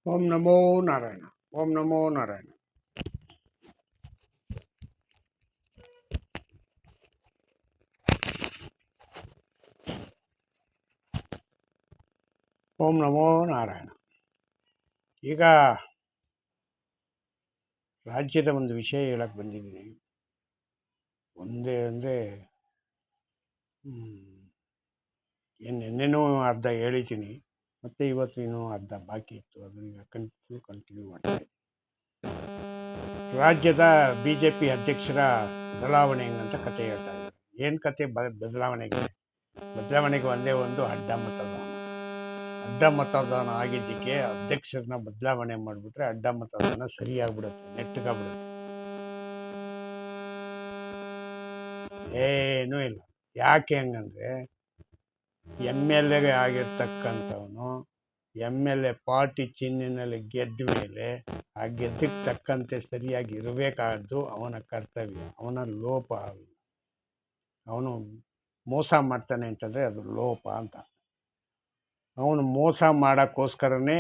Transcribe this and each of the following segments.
ಓಂ ನಮೋ ನಾರಾಯಣ. ಓಂ ನಮೋ ನಾರಾಯಣ. ಓಂ ನಮೋ ನಾರಾಯಣ. ಈಗ ರಾಜ್ಯದ ಒಂದು ವಿಷಯ ಹೇಳಕ್ಕೆ ಬಂದಿದ್ದೀನಿ. ಒಂದೇ ಅಂದರೆ ನಿನ್ನೆನೂ ಅರ್ಧ ಹೇಳಿದ್ದೀನಿ, ಮತ್ತು ಇವತ್ತು ಇನ್ನೂ ಅರ್ಧ ಬಾಕಿ ಇತ್ತು. ಅದನ್ನು ಕಂಟಿನ್ಯೂ ಮಾಡ್ತೀನಿ. ರಾಜ್ಯದ BJP ಅಧ್ಯಕ್ಷರ ಬದಲಾವಣೆ ಅಂತ ಕತೆ ಹೇಳ್ತಾ ಇದ್ದಾರೆ. ಏನು ಕತೆ ಬದಲಾವಣೆಗೆ ಒಂದೇ ಒಂದು ಅಡ್ಡ ಮತದಾನ ಆಗಿದ್ದಕ್ಕೆ ಅಧ್ಯಕ್ಷರನ್ನ ಬದಲಾವಣೆ ಮಾಡಿಬಿಟ್ರೆ ಅಡ್ಡ ಮತದಾನ ಸರಿಯಾಗ್ಬಿಡುತ್ತೆ, ನೆಟ್ಟಗಾಗ್ಬಿಡುತ್ತೆ. ಏನೂ ಇಲ್ಲ. ಯಾಕೆ ಹಂಗಂದ್ರೆ MLA ಆಗಿರ್ತಕ್ಕಂಥವನು MLA ಪಾರ್ಟಿ ಚಿಹ್ನೆಯಲ್ಲಿ ಗೆದ್ದ ಮೇಲೆ ಆ ಗೆದ್ದಕ್ಕೆ ತಕ್ಕಂತೆ ಸರಿಯಾಗಿ ಇರಬೇಕಾದ್ದು ಅವನ ಕರ್ತವ್ಯ, ಅವನ ಲೋಪ. ಅವನು ಮೋಸ ಮಾಡ್ತಾನೆ ಅಂತಂದರೆ ಅದು ಲೋಪ ಅಂತ. ಅವನು ಮೋಸ ಮಾಡೋಕ್ಕೋಸ್ಕರನೇ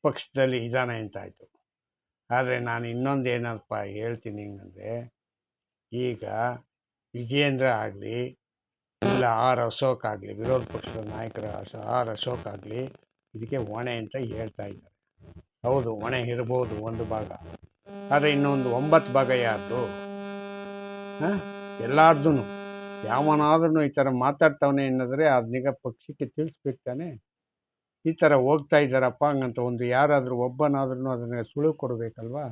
ಪಕ್ಷದಲ್ಲಿ ಇದ್ದಾನೆ ಅಂತಾಯಿತು. ಆದರೆ ನಾನು ಇನ್ನೊಂದು ಏನಪ್ಪ ಹೇಳ್ತೀನಿ ಅಂದರೆ, ಈಗ ವಿಜೇಂದ್ರ ಆಗಲಿ ಇಲ್ಲ ಅಶೋಕ್ ಆಗಲಿ, ವಿರೋಧ ಪಕ್ಷದ ನಾಯಕರ ಅಶೋಕ್ ಆಗಲಿ ಇದಕ್ಕೆ ಹೊಣೆ ಅಂತ ಹೇಳ್ತಾ ಇದ್ದಾರೆ. ಹೌದು, ಹೊಣೆ ಇರ್ಬೋದು ಒಂದು ಭಾಗ, ಆದರೆ ಇನ್ನೊಂದು 9 ಭಾಗ ಯಾರ್ದು? ಎಲ್ಲಾರ್ದು. ಯಾವನಾದ್ರೂ ಈ ಥರ ಮಾತಾಡ್ತಾವನೆ ಅನ್ನೋದ್ರೆ ಅದನ್ನೀಗ ಪಕ್ಷಕ್ಕೆ ತಿಳಿಸ್ಬೇಕು ತಾನೆ. ಈ ಥರ ಹೋಗ್ತಾ ಇದ್ದಾರಪ್ಪ ಹಂಗಂತ ಒಂದು ಯಾರಾದರೂ ಒಬ್ಬನಾದ್ರೂ ಅದನ್ನು ಸುಳುವು ಕೊಡಬೇಕಲ್ವಾ?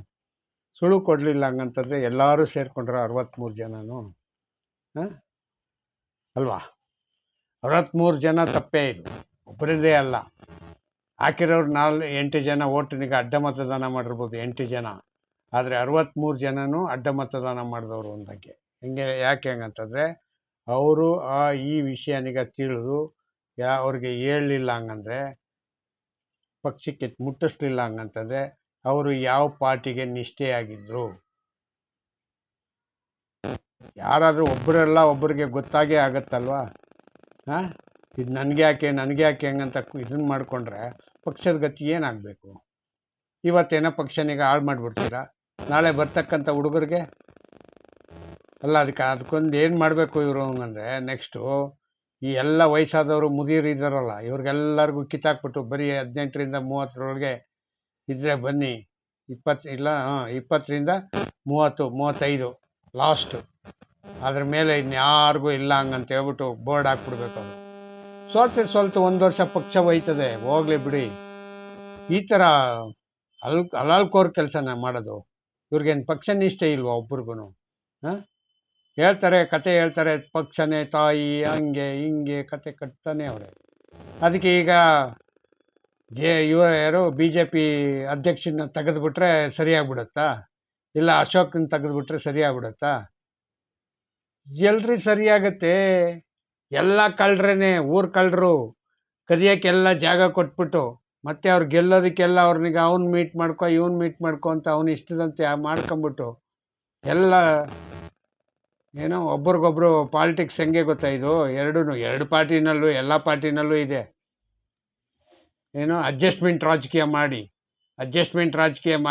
ಸುಳುವು ಕೊಡಲಿಲ್ಲ ಹಂಗಂತಂದರೆ ಎಲ್ಲರೂ ಸೇರಿಕೊಂಡ್ರೆ 63 ಜನನು ಅಲ್ವಾ? 63 ಜನ ತಪ್ಪೇ ಇದು, ಒಬ್ಬರದೇ ಅಲ್ಲ. ಹಾಕಿರೋರು 8 ಜನ ಓಟಿನಿಗೆ ಅಡ್ಡ ಮತದಾನ ಮಾಡಿರ್ಬೋದು, 8 ಜನ. ಆದರೆ 63 ಜನನೂ ಅಡ್ಡ ಮತದಾನ ಮಾಡಿದವರು ಒಂದಕ್ಕೆ. ಯಾಕೆ ಹಂಗಂತಂದರೆ ಅವರು ಈ ವಿಷಯನಿಗೆ ತಿಳಿದು ಅವ್ರಿಗೆ ಹೇಳಲಿಲ್ಲ ಹಂಗಂದರೆ, ಪಕ್ಷಕ್ಕೆ ಮುಟ್ಟಿಸ್ಲಿಲ್ಲ ಹಂಗಂತಂದರೆ ಅವರು ಯಾವ ಪಾರ್ಟಿಗೆ ನಿಷ್ಠೆಯಾಗಿದ್ರು. ಯಾರಾದರೂ ಒಬ್ಬರೆಲ್ಲ ಒಬ್ಬರಿಗೆ ಗೊತ್ತಾಗೇ ಆಗತ್ತಲ್ವಾ? ಇದು ನನಗೆ ಯಾಕೆ ಹಂಗಂತ ಇದನ್ನು ಮಾಡಿಕೊಂಡ್ರೆ ಪಕ್ಷದ ಗತಿ ಏನಾಗಬೇಕು? ಇವತ್ತೇನೋ ಪಕ್ಷನಿಗೆ ಹಾಳು ಮಾಡಿಬಿಡ್ತೀರಾ, ನಾಳೆ ಬರ್ತಕ್ಕಂಥ ಹುಡುಗರಿಗೆ ಅಲ್ಲ. ಅದಕ್ಕೊಂದು ಏನು ಮಾಡಬೇಕು ಇವರು ಹಂಗಂದರೆ, ನೆಕ್ಸ್ಟು ಈ ಎಲ್ಲ ವಯಸ್ಸಾದವರು ಮುದಿಯರು ಇದ್ದಾರಲ್ಲ, ಇವ್ರಿಗೆಲ್ಲರಿಗೂ ಕಿತ್ತಾಕ್ಬಿಟ್ಟು ಬರೀ 18ರಿಂದ 30ರೊಳಗೆ ಇದ್ದರೆ ಬನ್ನಿ, 20 ಇಲ್ಲ 20ರಿಂದ 30, 35 ಲಾಸ್ಟು. ಅದ್ರ ಮೇಲೆ ಇನ್ಯಾರಿಗೂ ಇಲ್ಲ ಹಂಗಂತ ಹೇಳ್ಬಿಟ್ಟು ಬೋರ್ಡ್ ಹಾಕ್ಬಿಡ್ಬೇಕು. ಅದು ಸ್ವಲ್ಪ 1 ವರ್ಷ ಪಕ್ಷ ಹೋಯ್ತದೆ, ಹೋಗ್ಲಿ ಬಿಡಿ. ಈ ಥರ ಅಲಾಲ್ಕೋರ್ ಕೆಲಸನ ಮಾಡೋದು. ಇವ್ರಿಗೇನು ಪಕ್ಷ ನಿಷ್ಠೆ ಇಲ್ವಾ ಒಬ್ರಿಗೂ? ಕತೆ ಹೇಳ್ತಾರೆ, ಪಕ್ಷನೇ ತಾಯಿ ಹಂಗೆ ಹಿಂಗೆ ಕತೆ ಕಟ್ತಾನೆ ಅವರೇ. ಅದಕ್ಕೆ ಈಗ ಯಾರು BJP ಅಧ್ಯಕ್ಷನ ತೆಗೆದುಬಿಟ್ರೆ ಸರಿಯಾಗ್ಬಿಡುತ್ತಾ? ಇಲ್ಲ ಅಶೋಕನ ತೆಗೆದುಬಿಟ್ರೆ ಸರಿಯಾಗ್ಬಿಡುತ್ತಾ? ಎಲ್ರಿ ಸರಿಯಾಗತ್ತೆ? ಎಲ್ಲ ಕಳ್ರೇನೆ, ಕಳ್ಳರು ಕದಿಯೋಕ್ಕೆಲ್ಲ ಜಾಗ ಕೊಟ್ಬಿಟ್ಟು ಮತ್ತೆ ಅವ್ರು ಗೆಲ್ಲೋದಕ್ಕೆಲ್ಲ ಅವ್ರನಿಗೆ ಅವ್ನು ಮೀಟ್ ಮಾಡ್ಕೊ ಇವ್ನು ಮೀಟ್ ಮಾಡ್ಕೊ ಅಂತ ಅವ್ನು ಇಷ್ಟದಂತೆ ಮಾಡ್ಕೊಂಬಿಟ್ಟು ಎಲ್ಲ ಏನೋ ಒಬ್ರಿಗೊಬ್ರು ಪಾಲಿಟಿಕ್ಸ್ ಹೆಂಗೆ ಗೊತ್ತಾ? ಇದು ಎರಡು ಪಾರ್ಟಿನಲ್ಲೂ ಎಲ್ಲ ಪಾರ್ಟಿನಲ್ಲೂ ಇದೆ. ಏನೋ ಅಡ್ಜಸ್ಟ್ಮೆಂಟ್ ರಾಜಕೀಯ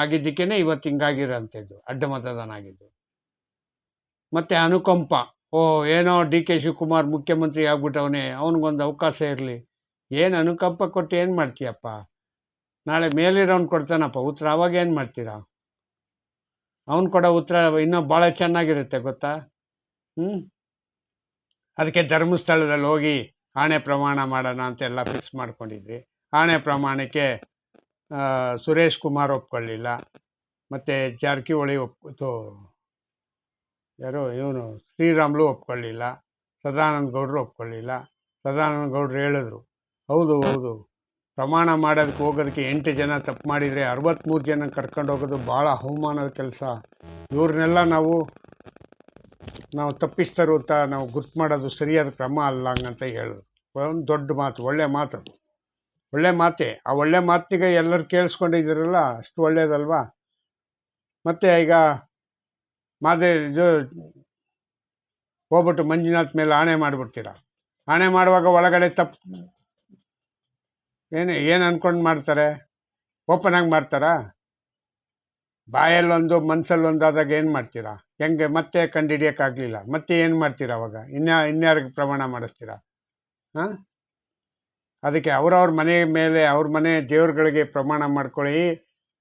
ಆಗಿದ್ದಕ್ಕೇ ಇವತ್ತು ಹಿಂಗಾಗಿರೋಂಥದ್ದು, ಅಡ್ಡ ಮತದಾನ ಆಗಿದ್ದು. ಮತ್ತು ಅನುಕಂಪ, ಏನೋ DK ಶಿವಕುಮಾರ್ ಮುಖ್ಯಮಂತ್ರಿ ಆಗ್ಬಿಟ್ಟವನೇ, ಅವನಿಗೊಂದು ಅವಕಾಶ ಇರಲಿ. ಏನು ಅನುಕಂಪ ಕೊಟ್ಟು ಏನು ಮಾಡ್ತೀಯಪ್ಪ? ನಾಳೆ ಮೇಲಿರೋನು ಕೊಡ್ತಾನಪ್ಪ ಉತ್ತರ, ಅವಾಗ ಏನು ಮಾಡ್ತೀರಾ? ಅವನು ಕೊಡೋ ಉತ್ತರ ಇನ್ನೂ ಭಾಳ ಚೆನ್ನಾಗಿರುತ್ತೆ ಗೊತ್ತಾ? ಅದಕ್ಕೆ ಧರ್ಮಸ್ಥಳದಲ್ಲಿ ಹೋಗಿ ಆಣೆ ಪ್ರಮಾಣ ಮಾಡೋಣ ಅಂತೆಲ್ಲ ಫಿಕ್ಸ್ ಮಾಡ್ಕೊಂಡಿದ್ವಿ. ಆಣೆ ಪ್ರಮಾಣಕ್ಕೆ ಸುರೇಶ್ ಕುಮಾರ್ ಒಪ್ಕೊಳ್ಳಿಲ್ಲ, ಮತ್ತು ಜಾರಕಿಹೊಳಿ ಯಾರೋ ಇವನು ಶ್ರೀರಾಮ್ಲು ಒಪ್ಕೊಳ್ಳಿಲ್ಲ, ಸದಾನಂದ ಗೌಡರು ಒಪ್ಕೊಳ್ಳಿಲ್ಲ. ಸದಾನಂದ ಗೌಡರು ಹೇಳಿದ್ರು, ಹೌದು ಪ್ರಮಾಣ ಮಾಡೋದಕ್ಕೆ ಹೋಗೋದಕ್ಕೆ 8 ಜನ ತಪ್ಪು ಮಾಡಿದರೆ 63 ಜನ ಕರ್ಕೊಂಡು ಹೋಗೋದು ಭಾಳ ಅವಮಾನದ ಕೆಲಸ. ಇವ್ರನ್ನೆಲ್ಲ ನಾವು ತಪ್ಪಿಸ್ತರು ಅಂತ ನಾವು ಗುರ್ತು ಮಾಡೋದು ಸರಿಯಾದ ಕ್ರಮ ಅಲ್ಲ ಹಂಗಂತ ಹೇಳಿದ್ರು. ಒಂದು ದೊಡ್ಡ ಮಾತು, ಒಳ್ಳೆ ಮಾತೆ. ಆ ಒಳ್ಳೆ ಮಾತಿಗೆ ಎಲ್ಲರೂ ಕೇಳಿಸ್ಕೊಂಡಿದ್ದೀರಲ್ಲ, ಅಷ್ಟು ಒಳ್ಳೇದಲ್ವಾ? ಮತ್ತು ಈಗ ಇದು ಹೋಗ್ಬಿಟ್ಟು ಮಂಜುನಾಥ್ ಮೇಲೆ ಆಣೆ ಮಾಡಿಬಿಡ್ತೀರ. ಆಣೆ ಮಾಡುವಾಗ ಒಳಗಡೆ ತಪ್ಪು ಏನು ಅಂದ್ಕೊಂಡು ಮಾಡ್ತಾರೆ? ಓಪನ್ ಆಗಿ ಮಾಡ್ತಾರಾ? ಬಾಯಲ್ಲೊಂದು ಮನಸ್ಸಲ್ಲೊಂದು ಆದಾಗ ಏನು ಮಾಡ್ತೀರಾ? ಹೆಂಗೆ ಮತ್ತೆ ಕಂಡುಹಿಡಿಯೋಕ್ಕಾಗಲಿಲ್ಲ, ಮತ್ತೆ ಏನು ಮಾಡ್ತೀರಾ ಅವಾಗ? ಇನ್ಯಾರಿಗೆ ಪ್ರಮಾಣ ಮಾಡಿಸ್ತೀರಾ? ಹಾಂ, ಅದಕ್ಕೆ ಅವ್ರವ್ರ ಮನೆ ಮೇಲೆ ಅವ್ರ ಮನೆ ದೇವ್ರುಗಳಿಗೆ ಪ್ರಮಾಣ ಮಾಡ್ಕೊಳ್ಳಿ.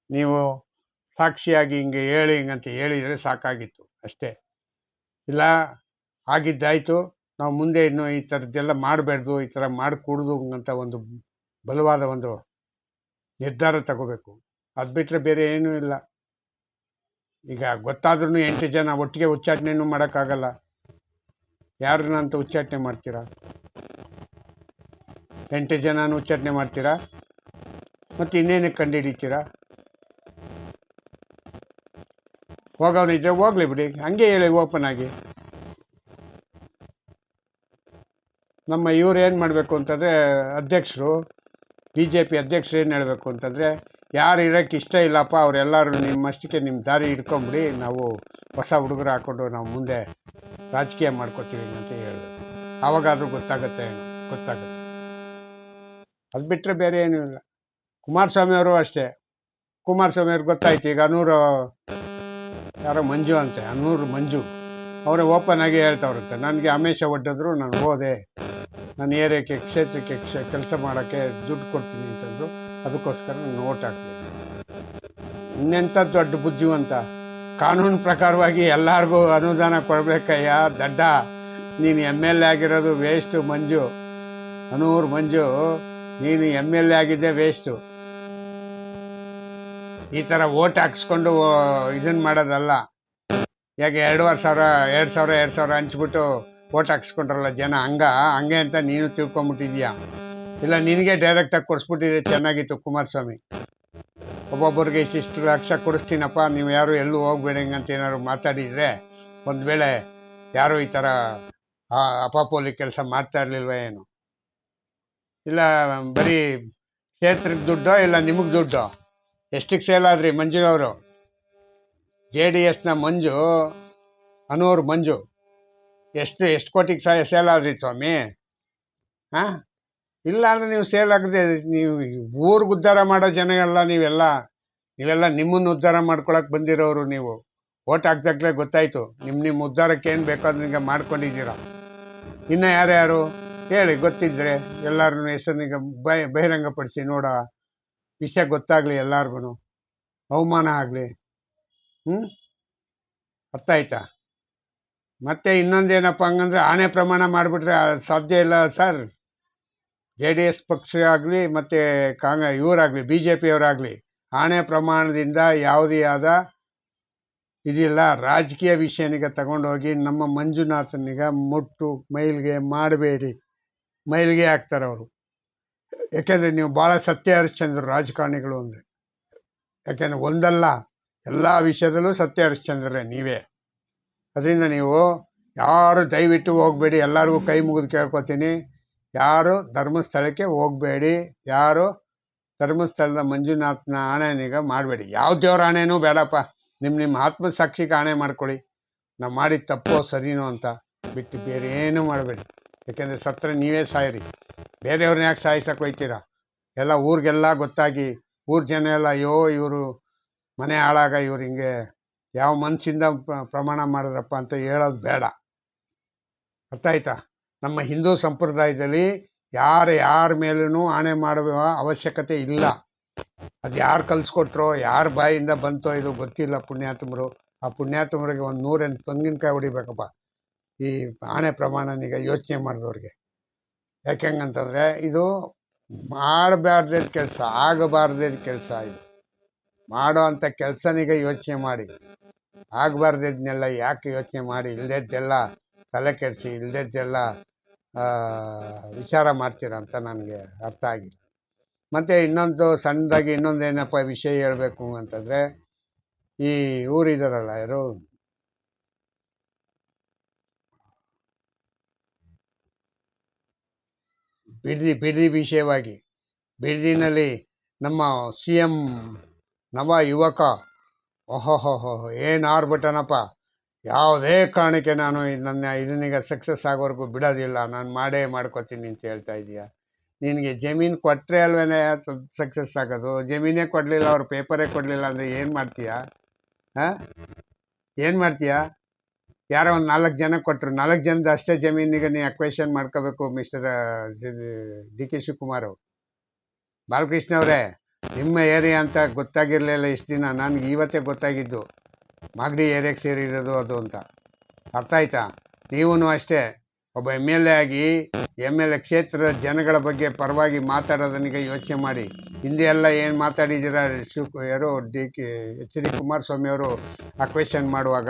ನೀವು ಸಾಕ್ಷಿಯಾಗಿ ಹಿಂಗೆ ಹೇಳಿ ಹಿಂಗಂತ ಹೇಳಿದರೆ ಸಾಕಾಗಿತ್ತು ಅಷ್ಟೇ. ಇಲ್ಲ ಆಗಿದ್ದಾಯಿತು, ನಾವು ಮುಂದೆ ಇನ್ನೂ ಈ ಥರದ್ದೆಲ್ಲ ಮಾಡಬಾರ್ದು, ಈ ಥರ ಮಾಡಿಕೂಡ್ದು ಅಂತ ಒಂದು ಬಲವಾದ ಒಂದು ನಿರ್ಧಾರ ತಗೋಬೇಕು. ಅದು ಬಿಟ್ಟರೆ ಬೇರೆ ಏನೂ ಇಲ್ಲ. ಈಗ ಗೊತ್ತಾದ್ರೂ 8 ಜನ ಒಟ್ಟಿಗೆ ಉಚ್ಚಾಟನೆಯೂ ಮಾಡೋಕ್ಕಾಗಲ್ಲ. ಯಾರನ್ನ ಅಂತ ಉಚ್ಚಾಟನೆ ಮಾಡ್ತೀರಾ? 8 ಜನನೂ ಉಚ್ಚಾಟನೆ ಮಾಡ್ತೀರಾ? ಮತ್ತು ಇನ್ನೇನಕ್ಕೆ ಕಂಡು ಹಿಡಿತೀರಾ? ಹೋಗೋನಿದ್ರೆ ಹೋಗ್ಲಿ ಬಿಡಿ, ಹಂಗೆ ಹೇಳಿ ಓಪನ್ ಆಗಿ. ನಮ್ಮ ಇವ್ರು ಏನು ಮಾಡಬೇಕು ಅಂತಂದರೆ, ಅಧ್ಯಕ್ಷರು, BJP ಅಧ್ಯಕ್ಷರು ಏನು ಹೇಳಬೇಕು ಅಂತಂದರೆ, ಯಾರು ಇರೋಕ್ಕೆ ಇಷ್ಟ ಇಲ್ಲಪ್ಪ ಅವರೆಲ್ಲರೂ ನಿಮ್ಮಷ್ಟಕ್ಕೆ ನಿಮ್ಮ ದಾರಿ ಹಿಡ್ಕೊಂಬಿಡಿ, ನಾವು ಹೊಸ ಹುಡುಗರು ಹಾಕ್ಕೊಂಡು ನಾವು ಮುಂದೆ ರಾಜಕೀಯ ಮಾಡ್ಕೋತೀವಿ ಅಂತ ಹೇಳಬೇಕು. ಆವಾಗಾದರೂ ಗೊತ್ತಾಗುತ್ತೆ. ಅದು ಬಿಟ್ಟರೆ ಬೇರೆ ಏನೂ ಇಲ್ಲ. ಕುಮಾರಸ್ವಾಮಿ ಅವರು ಅಷ್ಟೇ. ಕುಮಾರಸ್ವಾಮಿ ಅವ್ರಿಗೆ ಗೊತ್ತಾಯ್ತು ಈಗ ಯಾರೋ ಮಂಜು ಅಂತೆ, ಮಂಜು ಅವರೇ ಓಪನ್ ಆಗಿ ಹೇಳ್ತಾವ್ರಂತೆ, ನನಗೆ ಆಮೇಶ ಒಡ್ಡಿದ್ರು ನಾನು ಹೋದೆ, ನಾನು ಏರಿಯಾಕ್ಕೆ ಕ್ಷೇತ್ರಕ್ಕೆ ಕೆಲಸ ಮಾಡೋಕ್ಕೆ ದುಡ್ಡು ಕೊಡ್ತೀನಿ ಅಂತಂದ್ರು, ಅದಕ್ಕೋಸ್ಕರ ನಾನು ಓಟ್ ಹಾಕ್ತೀನಿ. ಇನ್ನೆಂಥ ದೊಡ್ಡ ಬುದ್ಧಿವಂತ. ಕಾನೂನು ಪ್ರಕಾರವಾಗಿ ಎಲ್ಲರಿಗೂ ಅನುದಾನ ಕೊಡಬೇಕಯ್ಯ ದಡ್ಡ. ನೀನು MLA ಆಗಿರೋದು ವೇಸ್ಟು ಮಂಜು, ಮಂಜು, ನೀನು MLA ಆಗಿದ್ದೆ ವೇಸ್ಟು. ಈ ಥರ ಓಟ್ ಹಾಕ್ಸ್ಕೊಂಡು ಇದನ್ನು ಮಾಡೋದಲ್ಲ. ಯಾಕೆ 2,000 ಹಂಚ್ಬಿಟ್ಟು ಓಟ್ ಹಾಕ್ಸ್ಕೊಂಡ್ರಲ್ಲ ಜನ, ಹಂಗೆ ಅಂತ ನೀನು ತಿಳ್ಕೊಂಬಿಟ್ಟಿದ್ಯಾ? ಇಲ್ಲ ನಿನಗೆ ಡೈರೆಕ್ಟಾಗಿ ಕೊಡಿಸ್ಬಿಟ್ಟಿದ್ರೆ ಚೆನ್ನಾಗಿತ್ತು ಕುಮಾರಸ್ವಾಮಿ. ಒಬ್ಬೊಬ್ಬರಿಗೆ ಇಷ್ಟಿಷ್ಟು ಲಕ್ಷ ಕೊಡಿಸ್ತೀನಪ್ಪ, ನೀವು ಯಾರು ಎಲ್ಲೂ ಹೋಗ್ಬೇಡಿ ಅಂತ ಏನಾದ್ರು ಮಾತಾಡಿದರೆ, ಒಂದು ವೇಳೆ ಯಾರು ಈ ಥರ ಅಪಾಪೋಲಿ ಕೆಲಸ ಮಾಡ್ತಾ ಇರಲಿಲ್ವ ಏನು? ಇಲ್ಲ ಬರೀ ಕ್ಷೇತ್ರಕ್ಕೆ ದುಡ್ಡೋ ಇಲ್ಲ ನಿಮಗೆ ದುಡ್ಡೋ? ಎಷ್ಟಕ್ಕೆ ಸೇಲ್ ಆದ್ರಿ ಮಂಜುನವರು? JDSನ ಮಂಜು, ಮಂಜು ಎಷ್ಟು ಕೋಟಿಗೆ ಸೇಲ್ ಆದ್ರಿ ಸ್ವಾಮಿ? ಹಾಂ, ಇಲ್ಲ ಅಂದರೆ ನೀವು ಸೇಲ್ ಆಗದೆ ನೀವು ಊರಿಗೆ ಉದ್ಧಾರ ಮಾಡೋ ಜನ ಎಲ್ಲ ನೀವೆಲ್ಲ ನಿಮ್ಮನ್ನು ಉದ್ಧಾರ ಮಾಡ್ಕೊಳಕ್ಕೆ ಬಂದಿರೋರು. ನೀವು ಓಟ್ ಹಾಕ್ದಾಗಲೇ ಗೊತ್ತಾಯಿತು ನಿಮ್ಮ ಉದ್ಧಾರಕ್ಕೆ ಏನು ಬೇಕೋ ಅದನ್ನ ಮಾಡ್ಕೊಂಡಿದ್ದೀರ. ಇನ್ನು ಯಾರ್ಯಾರು ಹೇಳಿ ಗೊತ್ತಿದ್ದರೆ ಎಲ್ಲರೂ ಹೆಸರಿನೀಗ ಬಹಿರಂಗಪಡಿಸಿ ನೋಡ, ವಿಷಯ ಗೊತ್ತಾಗಲಿ ಎಲ್ಲರಿಗೂ, ಅವಮಾನ ಆಗಲಿ. ಅರ್ಥ ಆಯ್ತಾ? ಮತ್ತು ಇನ್ನೊಂದೇನಪ್ಪ ಹಂಗಂದ್ರೆ, ಆಣೆ ಪ್ರಮಾಣ ಮಾಡಿಬಿಟ್ರೆ ಸಾಧ್ಯ ಇಲ್ಲ ಸರ್. JDS ಪಕ್ಷ ಆಗಲಿ ಮತ್ತು ಇವರಾಗಲಿ BJP ಅವರಾಗಲಿ ಆಣೆ ಪ್ರಮಾಣದಿಂದ ಯಾವುದೇ ಆದ ಇದಿಲ್ಲ. ರಾಜಕೀಯ ವಿಷಯನಿಗೆ ತಗೊಂಡೋಗಿ ನಮ್ಮ ಮಂಜುನಾಥನಿಗ ಮುಟ್ಟು ಮೈಲಿಗೆ ಮಾಡಬೇಡಿ. ಮೈಲಿಗೆ ಹಾಕ್ತಾರೆ ಅವರು. ಯಾಕೆಂದರೆ ನೀವು ಭಾಳ ಸತ್ಯ ಹರಿಶ್ಚಂದ್ರರು ರಾಜಕಾರಣಿಗಳು ಅಂದರೆ. ಯಾಕೆಂದರೆ ಒಂದಲ್ಲ ಎಲ್ಲ ವಿಷಯದಲ್ಲೂ ಸತ್ಯ ಹರಿಶ್ಚಂದ್ರರೇ ನೀವೇ. ಅದರಿಂದ ನೀವು ಯಾರು ದಯವಿಟ್ಟು ಹೋಗಬೇಡಿ. ಎಲ್ಲರಿಗೂ ಕೈ ಮುಗಿದು ಕೇಳ್ಕೊತೀನಿ, ಯಾರು ಧರ್ಮಸ್ಥಳಕ್ಕೆ ಹೋಗಬೇಡಿ. ಯಾರು ಧರ್ಮಸ್ಥಳದ ಮಂಜುನಾಥನ ಆಣೆನೀಗ ಮಾಡಬೇಡಿ. ಯಾವ ದೇವ್ರ ಆಣೆನೂ ಬೇಡಪ್ಪ, ನಿಮ್ಮ ಆತ್ಮಸಾಕ್ಷಿಗೆ ಆಣೆ ಮಾಡ್ಕೊಳ್ಳಿ, ನಾವು ಮಾಡಿದ ತಪ್ಪೋ ಸರಿನೋ ಅಂತ ಬಿಟ್ಟು ಬೇರೆ ಏನೂ ಮಾಡಬೇಡಿ. ಯಾಕೆಂದರೆ ಸತ್ತರೆ ನೀವೇ ಸಾಯಿರಿ, ಬೇರೆಯವ್ರನ್ನ ಯಾಕೆ ಸಾಯಿಸಕ್ಕೆ ಹೋಗ್ತೀರಾ? ಎಲ್ಲ ಊರಿಗೆಲ್ಲ ಗೊತ್ತಾಗಿ ಊರ ಜನ ಎಲ್ಲ ಅಯ್ಯೋ ಇವರು ಮನೆ ಹಾಳಾಗ ಇವ್ರು ಹಿಂಗೆ ಯಾವ ಮನಸ್ಸಿಂದ ಪ್ರಮಾಣ ಮಾಡಿದ್ರಪ್ಪ ಅಂತ ಹೇಳೋದು ಬೇಡ. ಅರ್ಥ ಆಯ್ತಾ? ನಮ್ಮ ಹಿಂದೂ ಸಂಪ್ರದಾಯದಲ್ಲಿ ಯಾರ ಮೇಲೂ ಆಣೆ ಮಾಡುವ ಅವಶ್ಯಕತೆ ಇಲ್ಲ. ಅದು ಯಾರು ಕಲಿಸ್ಕೊಟ್ರೋ, ಯಾರ ಬಾಯಿಂದ ಬಂತೋ ಇದು ಗೊತ್ತಿಲ್ಲ. ಪುಣ್ಯಾತ್ಮರು, ಆ ಪುಣ್ಯಾತ್ಮರಿಗೆ ಒಂದು 100 ತೆಂಗಿನಕಾಯಿ ಹೊಡಿಬೇಕಪ್ಪ ಈ ಆಣೆ ಪ್ರಮಾಣನೀಗ ಯೋಚನೆ ಮಾಡಿದವ್ರಿಗೆ. ಯಾಕೆಂಗಂತಂದರೆ ಇದು ಮಾಡಬಾರ್ದ ಕೆಲಸ, ಆಗಬಾರ್ದ ಕೆಲಸ. ಇದು ಮಾಡೋ ಅಂಥ ಕೆಲಸನೀಗ ಯೋಚನೆ ಮಾಡಿ, ಆಗಬಾರ್ದನ್ನೆಲ್ಲ ಯಾಕೆ ಯೋಚನೆ ಮಾಡಿ ಇಲ್ಲದೆಲ್ಲ ತಲೆ ಕೆಡಿಸಿ ಇಲ್ಲದೆಲ್ಲ ವಿಚಾರ ಮಾಡ್ತೀರ ಅಂತ ನನಗೆ ಅರ್ಥ ಆಗಿಲ್ಲ. ಮತ್ತು ಸಣ್ಣದಾಗಿ ಇನ್ನೊಂದೇನಪ್ಪ ವಿಷಯ ಹೇಳಬೇಕು ಅಂತಂದರೆ, ಈ ಊರಿದಾರಲ್ಲ ಯಾರು ಬಿಡದಿ ವಿಷಯವಾಗಿ, ಬಿಡದಿನಲ್ಲಿ ನಮ್ಮ CM ನವ ಯುವಕ ಏನು ಆರ್ಬಿಟ್ಟನಪ್ಪ. ಯಾವುದೇ ಕಾರಣಕ್ಕೆ ನಾನು ಇದನ್ನೀಗ ಸಕ್ಸಸ್ ಆಗೋವರೆಗೂ ಬಿಡೋದಿಲ್ಲ, ನಾನು ಮಾಡ್ಕೋತೀನಿ ಅಂತ ಹೇಳ್ತಾ ಇದೀಯ. ನಿನಗೆ ಜಮೀನು ಕೊಟ್ಟರೆ ಅಲ್ವೇನೆ ಸಕ್ಸಸ್ ಆಗೋದು. ಜಮೀನೇ ಕೊಡಲಿಲ್ಲ, ಅವ್ರು ಪೇಪರೇ ಕೊಡಲಿಲ್ಲ ಅಂದರೆ ಏನು ಮಾಡ್ತೀಯಾ? ಹಾಂ, ಏನು ಮಾಡ್ತೀಯಾ? ಯಾರೋ ಒಂದು 4 ಜನ ಕೊಟ್ಟರು, 4 ಜನದ ಅಷ್ಟೇ ಜಮೀನಿಗೆ ನೀವು ಅಕ್ವೇಷನ್ ಮಾಡ್ಕೋಬೇಕು mister D K Shivakumar. Balakrishna ಅವರೇ, ನಿಮ್ಮ ಏರಿಯಾ ಅಂತ ಗೊತ್ತಾಗಿರಲಿಲ್ಲ ಇಷ್ಟು ದಿನ. ನನಗೆ ಇವತ್ತೇ ಗೊತ್ತಾಗಿದ್ದು ಮಾಗಡಿ ಏರಿಯಾಗೆ ಸೇರಿರೋದು ಅದು ಅಂತ. ಅರ್ಥ ಆಯ್ತಾ? ನೀವೂ ಅಷ್ಟೇ ಒಬ್ಬ ಎಮ್ ಎಲ್ ಎ ಆಗಿ MLA ಕ್ಷೇತ್ರದ ಜನಗಳ ಬಗ್ಗೆ ಪರವಾಗಿ ಮಾತಾಡೋದನಿಗೆ ಯೋಚನೆ ಮಾಡಿ. ಹಿಂದೆ ಎಲ್ಲ ಏನು ಮಾತಾಡಿದ್ದೀರಾ ಯಾರು H.D. ಕುಮಾರಸ್ವಾಮಿ ಅವರು ಅಕ್ವೇಷನ್ ಮಾಡುವಾಗ,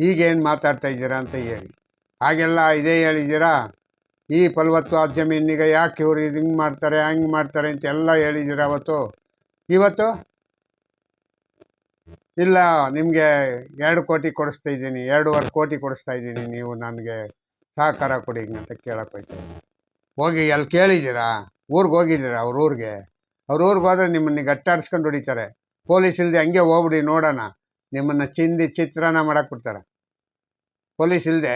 ಈಗೇನು ಮಾತಾಡ್ತಾ ಇದ್ದೀರಾ ಅಂತ ಹೇಳಿ. ಹಾಗೆಲ್ಲ ಇದೇ ಹೇಳಿದ್ದೀರಾ. ಈ ಫಲವತ್ತಾದ ಜಮೀನಿಗೆ ಯಾಕೆ ಇವರು ಇದು ಹಿಂಗೆ ಮಾಡ್ತಾರೆ ಹಂಗೆ ಮಾಡ್ತಾರೆ ಅಂತ ಎಲ್ಲ ಹೇಳಿದ್ದೀರಾ ಅವತ್ತು. ಇವತ್ತು ಇಲ್ಲ, ನಿಮಗೆ 2 ಕೋಟಿ ಕೊಡಿಸ್ತಾ ಇದ್ದೀನಿ, 2.5 ಕೋಟಿ ಕೊಡಿಸ್ತಾ ಇದ್ದೀನಿ, ನೀವು ನನಗೆ ಸಹಕಾರ ಕೊಡಿ ಅಂತ ಕೇಳಕ್ಕೆ ಹೋಯ್ತಾರೆ. ಹೋಗಿ ಅಲ್ಲಿ ಕೇಳಿದ್ದೀರಾ? ಊರಿಗೆ ಹೋಗಿದ್ದೀರಾ? ಅವ್ರ ಊರಿಗೆ ಹೋದರೆ ನಿಮ್ಮನ್ನ ಗಟ್ಟಾಡಿಸ್ಕೊಂಡು ಹೊಡಿತಾರೆ. ಪೊಲೀಸ್ ಇಲ್ಲದೆ ಹಂಗೆ ಹೋಗ್ಬಿಡಿ ನೋಡೋಣ, ನಿಮ್ಮನ್ನು ಚಿತ್ರಾನ್ನ ಮಾಡಕ್ಕೆ ಬಿಡ್ತಾರೆ. ಪೊಲೀಸಿಗೆ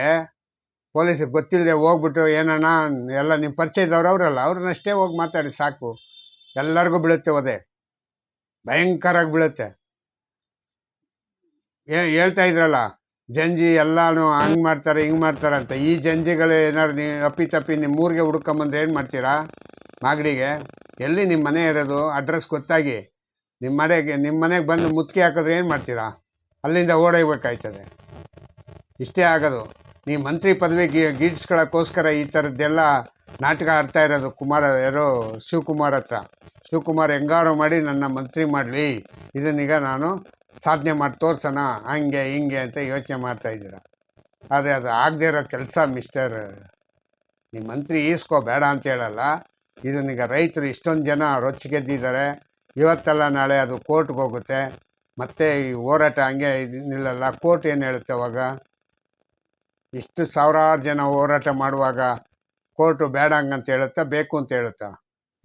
ಗೊತ್ತಿಲ್ಲದೆ ಹೋಗ್ಬಿಟ್ಟು ಏನಣ್ಣ ಎಲ್ಲ ನಿಮ್ಮ ಪರಿಚಯದವ್ರು ಅವರಲ್ಲ, ಅವ್ರನ್ನಷ್ಟೇ ಹೋಗಿ ಮಾತಾಡಿ ಸಾಕು. ಎಲ್ಲರಿಗೂ ಬೀಳುತ್ತೆ ಒದೆ, ಭಯಂಕರಾಗಿ ಬೀಳುತ್ತೆ. ಹೇಳ್ತಾ ಇದ್ರಲ್ಲ, ಜಂಜಿ ಎಲ್ಲಾನು ಹಂಗೆ ಮಾಡ್ತಾರೆ ಹಿಂಗೆ ಮಾಡ್ತಾರೆ ಅಂತ. ಈ ಜಂಜಿಗಳು ಏನಾದ್ರು ನೀವು ಅಪ್ಪಿತಪ್ಪಿ ನಿಮ್ಮ ಊರಿಗೆ ಹುಡ್ಕೊಂಬಂದ್ರೆ ಏನು ಮಾಡ್ತೀರಾ? ಮಾಗಡಿಗೆ ಎಲ್ಲಿ ನಿಮ್ಮ ಮನೆ ಇರೋದು ಅಡ್ರೆಸ್ ಗೊತ್ತಾಗಿ ನಿಮ್ಮ ಮನೆಗೆ ಬಂದು ಮುತ್ತಿಗೆ ಹಾಕಿದ್ರೆ ಏನು ಮಾಡ್ತೀರಾ? ಅಲ್ಲಿಂದ ಓಡೋಗ್ಬೇಕಾಯ್ತದೆ. ಇಷ್ಟೇ ಆಗೋದು. ನೀವು ಮಂತ್ರಿ ಪದವಿ ಗೀಡ್ಸ್ಕೊಳ್ಳೋಕ್ಕೋಸ್ಕರ ಈ ಥರದ್ದೆಲ್ಲ ನಾಟಕ ಆಡ್ತಾ ಇರೋದು. ಶಿವಕುಮಾರ್ ಹತ್ರ. ಶಿವಕುಮಾರ್ ಹೆಂಗಾರು ಮಾಡಿ ನನ್ನ ಮಂತ್ರಿ ಮಾಡಲಿ, ಇದನ್ನೀಗ ನಾನು ಸಾಧನೆ ಮಾಡಿ ತೋರ್ಸೋಣ, ಹಂಗೆ ಹಿಂಗೆ ಅಂತ ಯೋಚನೆ ಮಾಡ್ತಾಯಿದ್ದೀರ. ಆದರೆ ಅದು ಆಗದೆ ಇರೋ ಕೆಲಸ ಮಿಸ್ಟರ್. ನಿಮ್ಮ ಮಂತ್ರಿ ಈಸ್ಕೋ, ಬೇಡ ಅಂತ ಹೇಳಲ್ಲ. ಇದನ್ನೀಗ ರೈತರು ಇಷ್ಟೊಂದು ಜನ ರೊಚ್ಚಿಗೆದ್ದಿದ್ದಾರೆ. ಇವತ್ತಲ್ಲ ನಾಳೆ ಅದು ಕೋರ್ಟ್ಗೆ ಹೋಗುತ್ತೆ. ಮತ್ತೆ ಈ ಹೋರಾಟ ಹಂಗೆ ನಿಲ್ಲಲ್ಲ. ಕೋರ್ಟ್ ಏನು ಹೇಳುತ್ತೆ ಅವಾಗ? ಇಷ್ಟು ಸಾವಿರಾರು ಜನ ಹೋರಾಟ ಮಾಡುವಾಗ ಕೋರ್ಟು ಬೇಡ ಹಂಗಂತ ಹೇಳುತ್ತಾ, ಬೇಕು ಅಂತ ಹೇಳುತ್ತಾ?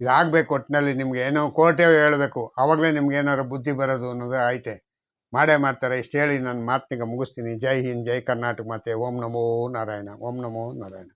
ಇದಾಗಬೇಕು ಒಟ್ಟಿನಲ್ಲಿ. ನಿಮ್ಗೆ ಏನೋ ಕೋರ್ಟೇ ಹೇಳಬೇಕು, ಆವಾಗಲೇ ನಿಮ್ಗೆ ಏನಾದ್ರು ಬುದ್ಧಿ ಬರೋದು ಅನ್ನೋದು ಐತೆ. ಮಾಡೇ ಮಾಡ್ತಾರೆ. ಇಷ್ಟು ಹೇಳಿ ನನ್ನ ಮಾತಿಗೆ ಮುಗಿಸ್ತೀನಿ. ಜೈ ಹಿಂದ್, ಜೈ ಕರ್ನಾಟಕ ಮಾತೆ. ಓಂ ನಮೋ ನಾರಾಯಣ, ಓಂ ನಮೋ ನಾರಾಯಣ.